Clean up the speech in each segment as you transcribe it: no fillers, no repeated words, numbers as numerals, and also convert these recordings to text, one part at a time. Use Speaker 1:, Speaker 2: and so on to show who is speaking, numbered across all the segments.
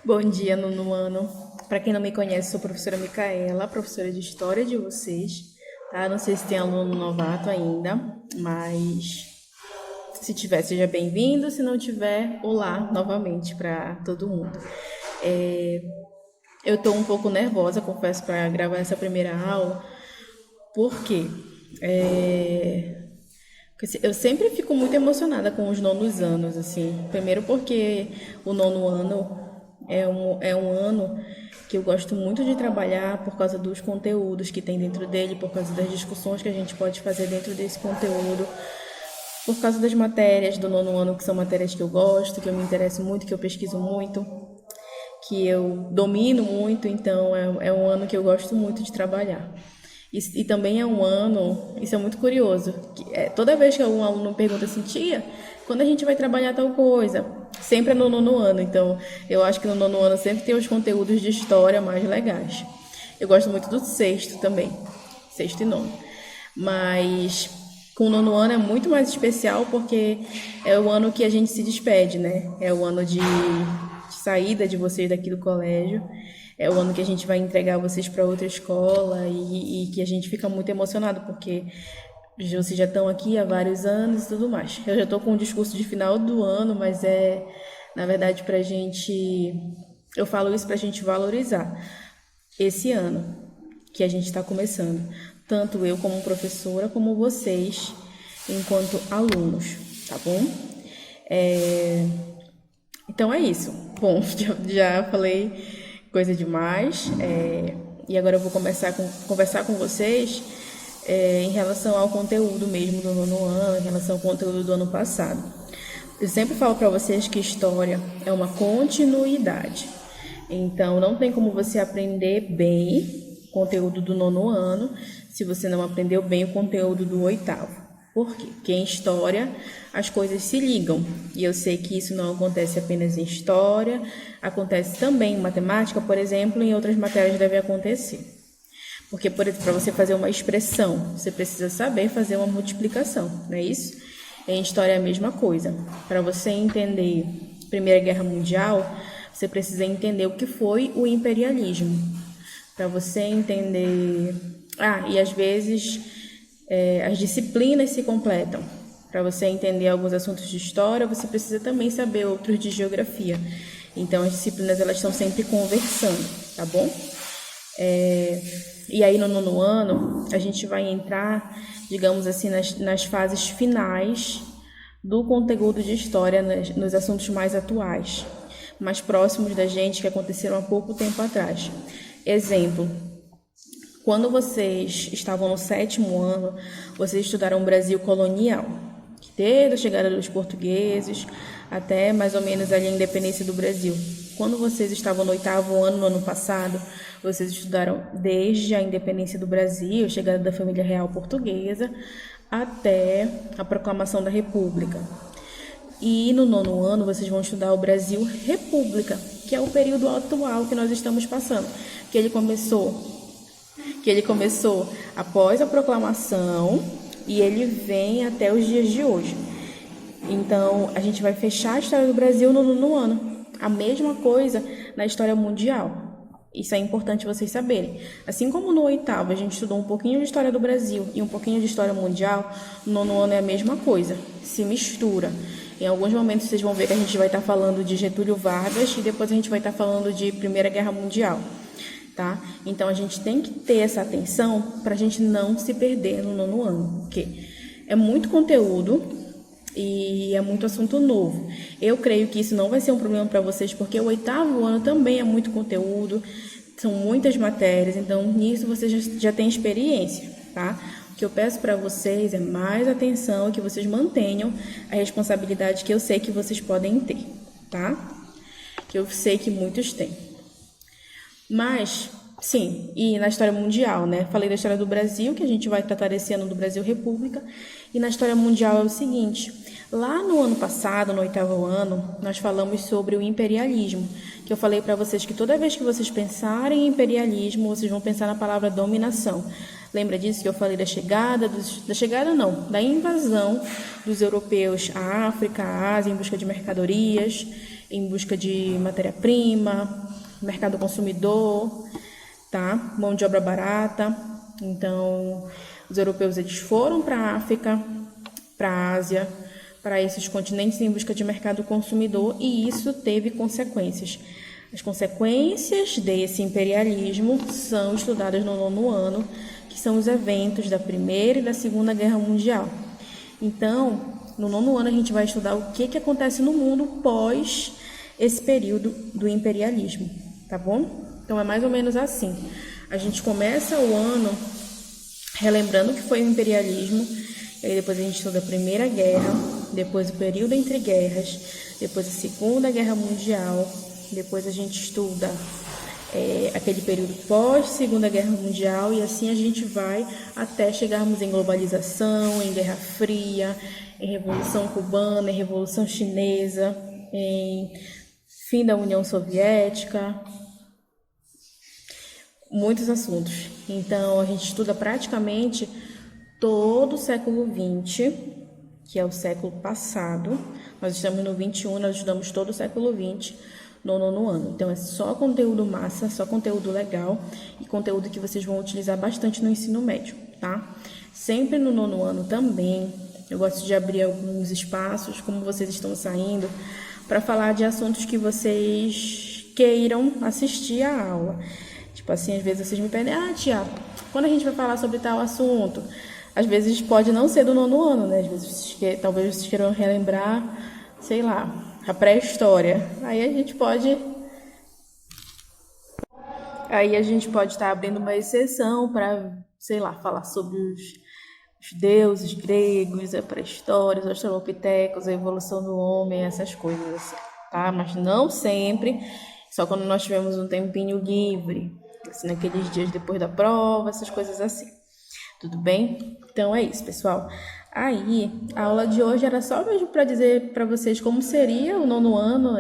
Speaker 1: Bom dia, nono ano. Para quem não me conhece, sou a professora Micaela, professora de História de vocês, tá? Não sei se tem aluno novato ainda, mas se tiver, seja bem-vindo. Se não tiver, olá novamente para todo mundo. Eu estou um pouco nervosa, confesso, para gravar essa primeira aula, porque eu sempre fico muito emocionada com os nonos anos, assim. Primeiro porque o nono ano é um ano que eu gosto muito de trabalhar por causa dos conteúdos que tem dentro dele, por causa das discussões que a gente pode fazer dentro desse conteúdo, por causa das matérias do nono ano, que são matérias que eu gosto, que eu me interesso muito, que eu pesquiso muito, que eu domino muito, então é um ano que eu gosto muito de trabalhar. E também é um ano, isso é muito curioso, toda vez que algum aluno pergunta assim, tia, quando a gente vai trabalhar tal coisa? Sempre é no nono ano, então eu acho que no nono ano sempre tem os conteúdos de história mais legais. Eu gosto muito do sexto também, sexto e nono. Mas com o nono ano é muito mais especial porque é o ano que a gente se despede, né? É o ano de saída de vocês daqui do colégio. É o ano que a gente vai entregar vocês para outra escola e que a gente fica muito emocionado porque vocês já estão aqui há vários anos e tudo mais. Eu já estou com um discurso de final do ano, mas na verdade, pra gente. Eu falo isso pra gente valorizar esse ano que a gente está começando. Tanto eu como professora, como vocês, enquanto alunos, tá bom? Então é isso. Bom, já falei coisa demais. E agora eu vou conversar com vocês em relação ao conteúdo mesmo do nono ano, em relação ao conteúdo do ano passado. Eu sempre falo para vocês que história é uma continuidade. Então, não tem como você aprender bem o conteúdo do nono ano se você não aprendeu bem o conteúdo do oitavo. Por quê? Porque em história as coisas se ligam. E eu sei que isso não acontece apenas em história, acontece também em matemática, por exemplo, em outras matérias deve acontecer. Porque, por exemplo, para você fazer uma expressão, você precisa saber fazer uma multiplicação, não é isso? Em história é a mesma coisa. Para você entender Primeira Guerra Mundial, você precisa entender o que foi o imperialismo. Para você entender... e às vezes as disciplinas se completam. Para você entender alguns assuntos de história, você precisa também saber outros de geografia. Então, as disciplinas elas estão sempre conversando, tá bom? E aí, no nono ano, a gente vai entrar, digamos assim, nas fases finais do conteúdo de história, nos assuntos mais atuais, mais próximos da gente, que aconteceram há pouco tempo atrás. Exemplo, quando vocês estavam no sétimo ano, vocês estudaram o Brasil colonial, desde a chegada dos portugueses até mais ou menos ali a independência do Brasil. Quando vocês estavam no oitavo ano, no ano passado, vocês estudaram desde a independência do Brasil, a chegada da família real portuguesa, até a proclamação da República. E no nono ano vocês vão estudar o Brasil República, que é o período atual que nós estamos passando, que ele começou após a proclamação e ele vem até os dias de hoje. Então, a gente vai fechar a história do Brasil no nono ano. A mesma coisa na história mundial. Isso é importante vocês saberem. Assim como no oitavo a gente estudou um pouquinho de história do Brasil e um pouquinho de história mundial, no nono ano é a mesma coisa. Se mistura. Em alguns momentos vocês vão ver que a gente vai estar falando de Getúlio Vargas e depois a gente vai estar falando de Primeira Guerra Mundial. Tá? Então, a gente tem que ter essa atenção para a gente não se perder no nono ano, porque é muito conteúdo e é muito assunto novo. Eu creio que isso não vai ser um problema para vocês, porque o oitavo ano também é muito conteúdo, são muitas matérias, então nisso vocês já têm experiência, tá? O que eu peço para vocês é mais atenção e que vocês mantenham a responsabilidade que eu sei que vocês podem ter, tá? Que eu sei que muitos têm. Mas, sim, e na história mundial, né? Falei da história do Brasil, que a gente vai tratar esse ano do Brasil República. E na história mundial é o seguinte, lá no ano passado, no oitavo ano, nós falamos sobre o imperialismo, que eu falei para vocês que toda vez que vocês pensarem em imperialismo, vocês vão pensar na palavra dominação. Lembra disso que eu falei da invasão dos europeus à África, à Ásia, em busca de mercadorias. em busca de matéria-prima, mercado consumidor, tá? Mão de obra barata. Então, os europeus eles foram para a África, para a Ásia, para esses continentes em busca de mercado consumidor e isso teve consequências. As consequências desse imperialismo são estudadas no 9º ano, que são os eventos da Primeira e da Segunda Guerra Mundial. Então, no 9º ano a gente vai estudar o que acontece no mundo pós esse período do imperialismo, tá bom? Então é mais ou menos assim. A gente começa o ano relembrando o que foi o imperialismo, e aí depois a gente estuda a Primeira Guerra, depois o período entre guerras, depois a Segunda Guerra Mundial, depois a gente estuda aquele período pós-Segunda Guerra Mundial, e assim a gente vai até chegarmos em globalização, em Guerra Fria, em Revolução Cubana, em Revolução Chinesa, em fim da União Soviética, muitos assuntos. Então, a gente estuda praticamente todo o século XX, que é o século passado. Nós estamos no 21, nós estudamos todo o século XX no 9º ano. Então, é só conteúdo massa, só conteúdo legal e conteúdo que vocês vão utilizar bastante no ensino médio, tá? Sempre no 9º ano também, eu gosto de abrir alguns espaços, como vocês estão saindo, para falar de assuntos que vocês queiram assistir à aula. Tipo assim, às vezes vocês me pedem, tia, quando a gente vai falar sobre tal assunto? Às vezes pode não ser do 9º ano, né? Às vezes talvez vocês queiram relembrar, sei lá, a pré-história. Aí a gente pode estar abrindo uma exceção para, sei lá, falar sobre os deuses gregos, a pré-história, os australopitecos, a evolução do homem, essas coisas assim, tá? Mas não sempre, só quando nós tivermos um tempinho livre, assim, naqueles dias depois da prova, essas coisas assim. Tudo bem? Então é isso, pessoal. Aí, a aula de hoje era só mesmo para dizer para vocês como seria o 9º ano,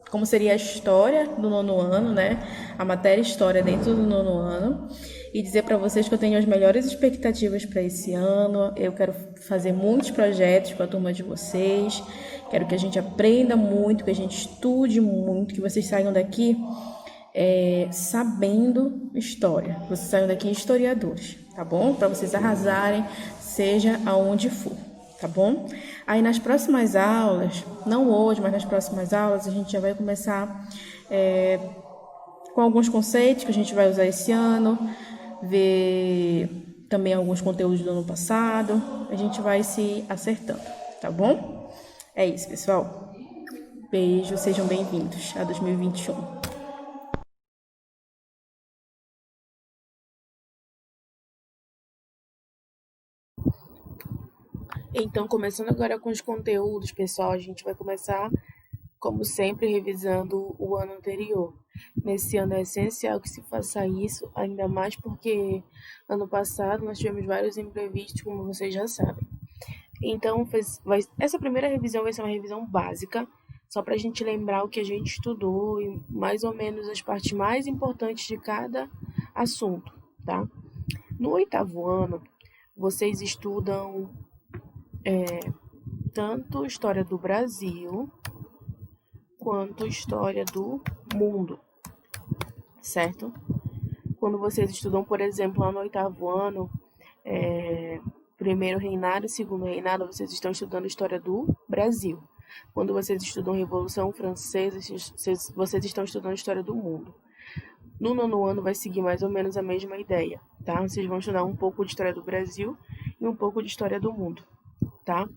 Speaker 1: como seria a história do 9º ano, né? A matéria história dentro do 9º ano. E dizer para vocês que eu tenho as melhores expectativas para esse ano. Eu quero fazer muitos projetos com a turma de vocês. Quero que a gente aprenda muito, que a gente estude muito, que vocês saiam daqui sabendo história. Vocês saiam daqui historiadores, tá bom? Para vocês arrasarem, seja aonde for, tá bom? Aí nas próximas aulas, não hoje, mas nas próximas aulas, a gente já vai começar com alguns conceitos que a gente vai usar esse ano, ver também alguns conteúdos do ano passado, a gente vai se acertando, tá bom? É isso, pessoal. Beijo, sejam bem-vindos a 2021. Então, começando agora com os conteúdos, pessoal, a gente vai começar, como sempre, revisando o ano anterior. Nesse ano é essencial que se faça isso, ainda mais porque ano passado nós tivemos vários imprevistos, como vocês já sabem. Então, essa primeira revisão vai ser uma revisão básica, só para a gente lembrar o que a gente estudou e mais ou menos as partes mais importantes de cada assunto, tá? No 8º ano, vocês estudam tanto história do Brasil quanto história do mundo, certo? Quando vocês estudam, por exemplo, lá no 8º ano, primeiro reinado e segundo reinado, vocês estão estudando história do Brasil. Quando vocês estudam Revolução Francesa, vocês estão estudando história do mundo. No 9º ano vai seguir mais ou menos a mesma ideia, tá? Vocês vão estudar um pouco de história do Brasil e um pouco de história do mundo, tá?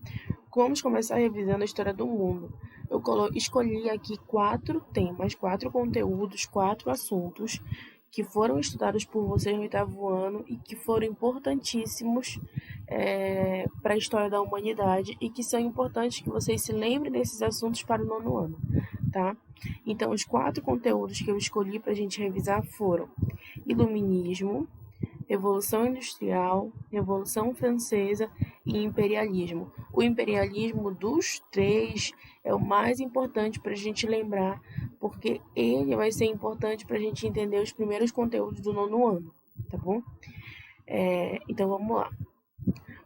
Speaker 1: Vamos começar revisando a história do mundo. Eu escolhi aqui 4 temas, 4 conteúdos, 4 assuntos que foram estudados por vocês no 8º ano e que foram importantíssimos para a história da humanidade e que são importantes que vocês se lembrem desses assuntos para o 9º ano, tá? Então, os 4 conteúdos que eu escolhi para a gente revisar foram Iluminismo, Revolução Industrial, Revolução Francesa e Imperialismo. O imperialismo dos 3 é o mais importante para a gente lembrar, porque ele vai ser importante para a gente entender os primeiros conteúdos do 9º ano, tá bom? Então vamos lá.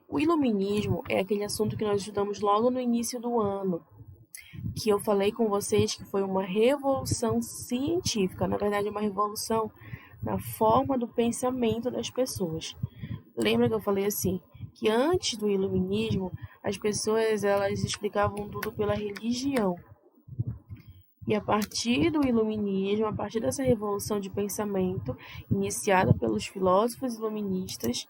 Speaker 1: O iluminismo é aquele assunto que nós estudamos logo no início do ano. que eu falei com vocês que foi uma revolução científica, na verdade, uma revolução na forma do pensamento das pessoas. Lembra que eu falei assim, que antes do iluminismo, as pessoas elas explicavam tudo pela religião. E a partir do iluminismo, a partir dessa revolução de pensamento iniciada pelos filósofos iluministas,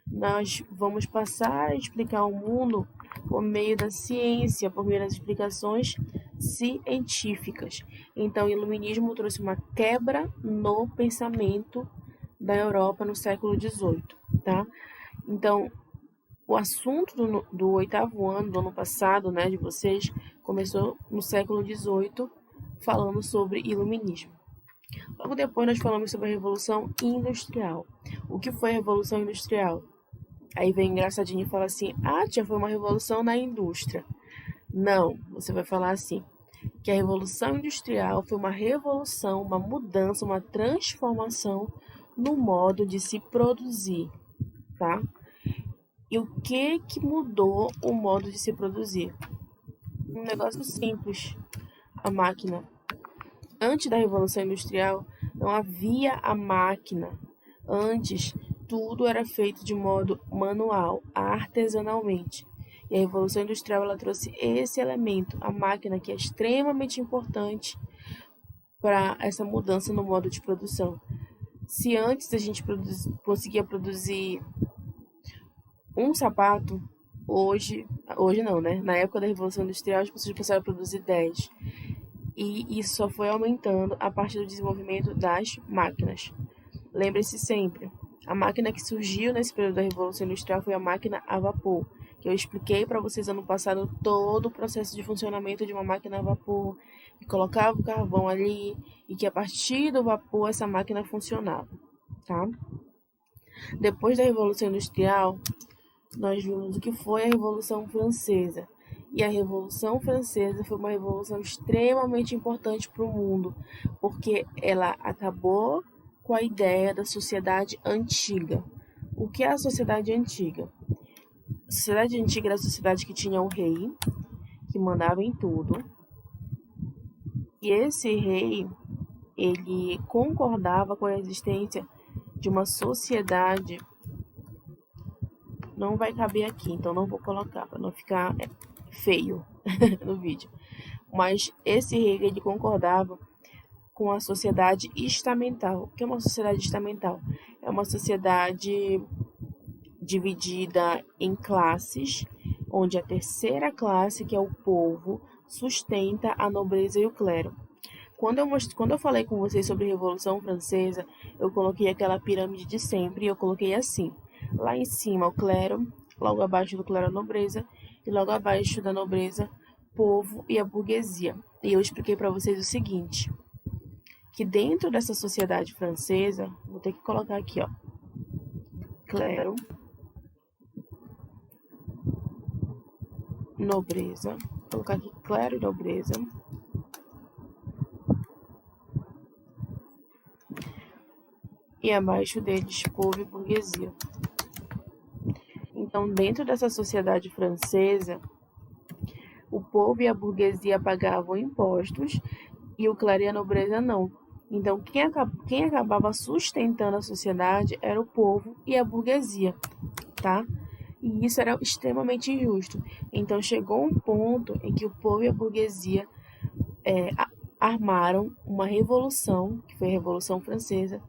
Speaker 1: nós vamos passar a explicar o mundo por meio da ciência, por meio das explicações científicas. Então, o iluminismo trouxe uma quebra no pensamento da Europa no século XVIII, tá? Então, o assunto do oitavo ano, do ano passado, né, de vocês, começou no século XVIII, falando sobre iluminismo. Logo depois nós falamos sobre a Revolução Industrial. O que foi a Revolução Industrial? Aí vem engraçadinho e fala assim, tia, foi uma revolução na indústria. Não, você vai falar assim, que a Revolução Industrial foi uma revolução, uma mudança, uma transformação no modo de se produzir, tá? E o que mudou o modo de se produzir? Um negócio simples, a máquina. Antes da Revolução Industrial, não havia a máquina. Antes, tudo era feito de modo manual, artesanalmente. E a Revolução Industrial ela trouxe esse elemento, a máquina, que é extremamente importante para essa mudança no modo de produção. Se antes a gente conseguia produzir um sapato, hoje não, né? Na época da Revolução Industrial, as pessoas passaram a produzir 10. E isso só foi aumentando a partir do desenvolvimento das máquinas. Lembre-se sempre, a máquina que surgiu nesse período da Revolução Industrial foi a máquina a vapor, que eu expliquei para vocês ano passado todo o processo de funcionamento de uma máquina a vapor, que colocava o carvão ali e que a partir do vapor essa máquina funcionava, tá? Depois da Revolução Industrial, nós vimos o que foi a Revolução Francesa. E a Revolução Francesa foi uma revolução extremamente importante para o mundo, porque ela acabou com a ideia da sociedade antiga. O que é a sociedade antiga? A sociedade antiga era a sociedade que tinha um rei, que mandava em tudo. E esse rei, ele concordava com a existência de uma sociedade. Não vai caber aqui, então não vou colocar para não ficar feio no vídeo. Mas esse rei, ele concordava com a sociedade estamental. O que é uma sociedade estamental? É uma sociedade dividida em classes, onde a terceira classe, que é o povo, sustenta a nobreza e o clero. Quando eu falei com vocês sobre a Revolução Francesa, eu coloquei aquela pirâmide de sempre e eu coloquei assim. Lá em cima o clero, logo abaixo do clero a nobreza e logo abaixo da nobreza povo e a burguesia. E eu expliquei para vocês o seguinte, que dentro dessa sociedade francesa, vou ter que colocar aqui, ó, clero, nobreza, vou colocar aqui clero e nobreza, e abaixo deles povo e burguesia. Então, dentro dessa sociedade francesa, o povo e a burguesia pagavam impostos e o clero e a nobreza não. Então, quem acabava sustentando a sociedade era o povo e a burguesia, tá? E isso era extremamente injusto. Então, chegou um ponto em que o povo e a burguesia armaram uma revolução, que foi a Revolução Francesa,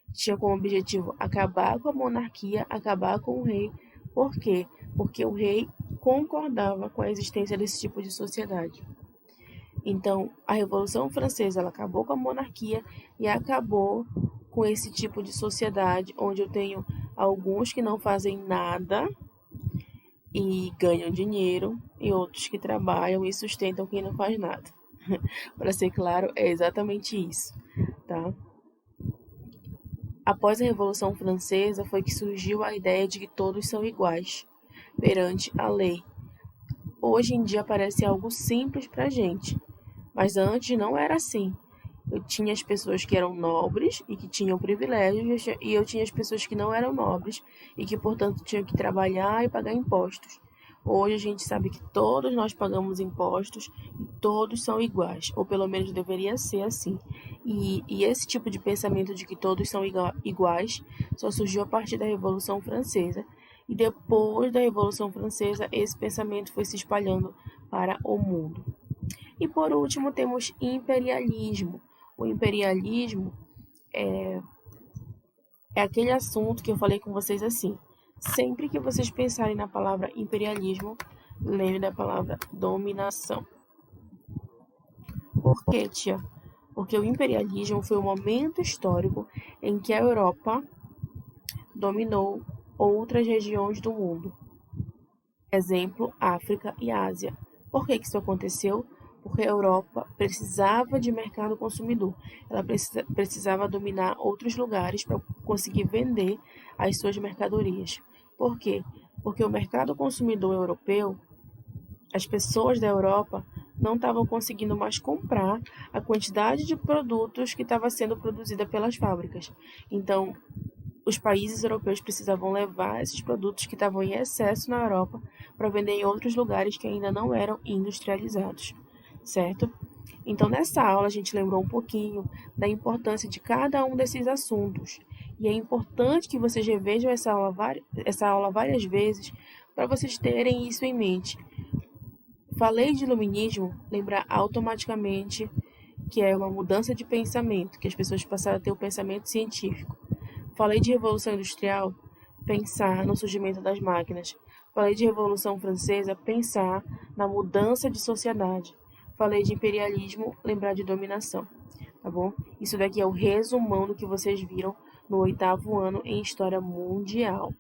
Speaker 1: que tinha como objetivo acabar com a monarquia, acabar com o rei. Por quê? Porque o rei concordava com a existência desse tipo de sociedade. Então, a Revolução Francesa ela acabou com a monarquia e acabou com esse tipo de sociedade, onde eu tenho alguns que não fazem nada e ganham dinheiro, e outros que trabalham e sustentam quem não faz nada. Para ser claro, é exatamente isso, tá? Após a Revolução Francesa foi que surgiu a ideia de que todos são iguais perante a lei. Hoje em dia parece algo simples para a gente, mas antes não era assim. Eu tinha as pessoas que eram nobres e que tinham privilégios, e eu tinha as pessoas que não eram nobres e que, portanto, tinham que trabalhar e pagar impostos. Hoje a gente sabe que todos nós pagamos impostos e todos são iguais, ou pelo menos deveria ser assim. E esse tipo de pensamento de que todos são iguais só surgiu a partir da Revolução Francesa. E depois da Revolução Francesa, esse pensamento foi se espalhando para o mundo. E por último, temos imperialismo. O imperialismo é aquele assunto que eu falei com vocês assim. Sempre que vocês pensarem na palavra imperialismo, lembre da palavra dominação. Por quê, tia? Porque o imperialismo foi o momento histórico em que a Europa dominou outras regiões do mundo. Exemplo, África e Ásia. Por que isso aconteceu? Porque a Europa precisava de mercado consumidor. Ela precisava dominar outros lugares para conseguir vender as suas mercadorias. Por quê? Porque o mercado consumidor europeu, as pessoas da Europa não estavam conseguindo mais comprar a quantidade de produtos que estava sendo produzida pelas fábricas. Então, os países europeus precisavam levar esses produtos que estavam em excesso na Europa para vender em outros lugares que ainda não eram industrializados, certo? Então, nessa aula, a gente lembrou um pouquinho da importância de cada um desses assuntos. E é importante que vocês revejam essa aula várias vezes para vocês terem isso em mente. Falei de iluminismo, lembrar automaticamente que é uma mudança de pensamento, que as pessoas passaram a ter o pensamento científico. Falei de Revolução Industrial, pensar no surgimento das máquinas. Falei de Revolução Francesa, pensar na mudança de sociedade. Falei de imperialismo, lembrar de dominação, tá bom? Isso daqui é o resumão do que vocês viram no 8º ano em História Mundial,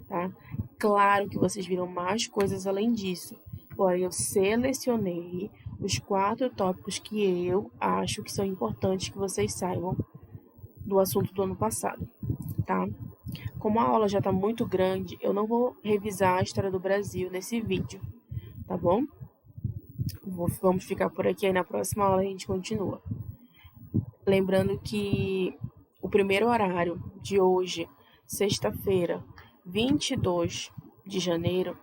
Speaker 1: tá? Claro que vocês viram mais coisas além disso, porém eu selecionei os 4 tópicos que eu acho que são importantes que vocês saibam do assunto do ano passado, tá? Como a aula já está muito grande, eu não vou revisar a história do Brasil nesse vídeo, tá bom? Vamos ficar por aqui, aí na próxima aula a gente continua. Lembrando que o primeiro horário de hoje, sexta-feira, 22 de janeiro,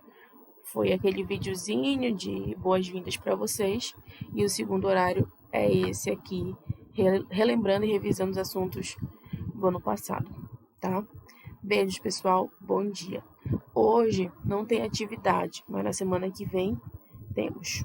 Speaker 1: foi aquele videozinho de boas-vindas para vocês. E o segundo horário é esse aqui, relembrando e revisando os assuntos do ano passado, tá? Beijos, pessoal. Bom dia. Hoje não tem atividade, mas na semana que vem temos.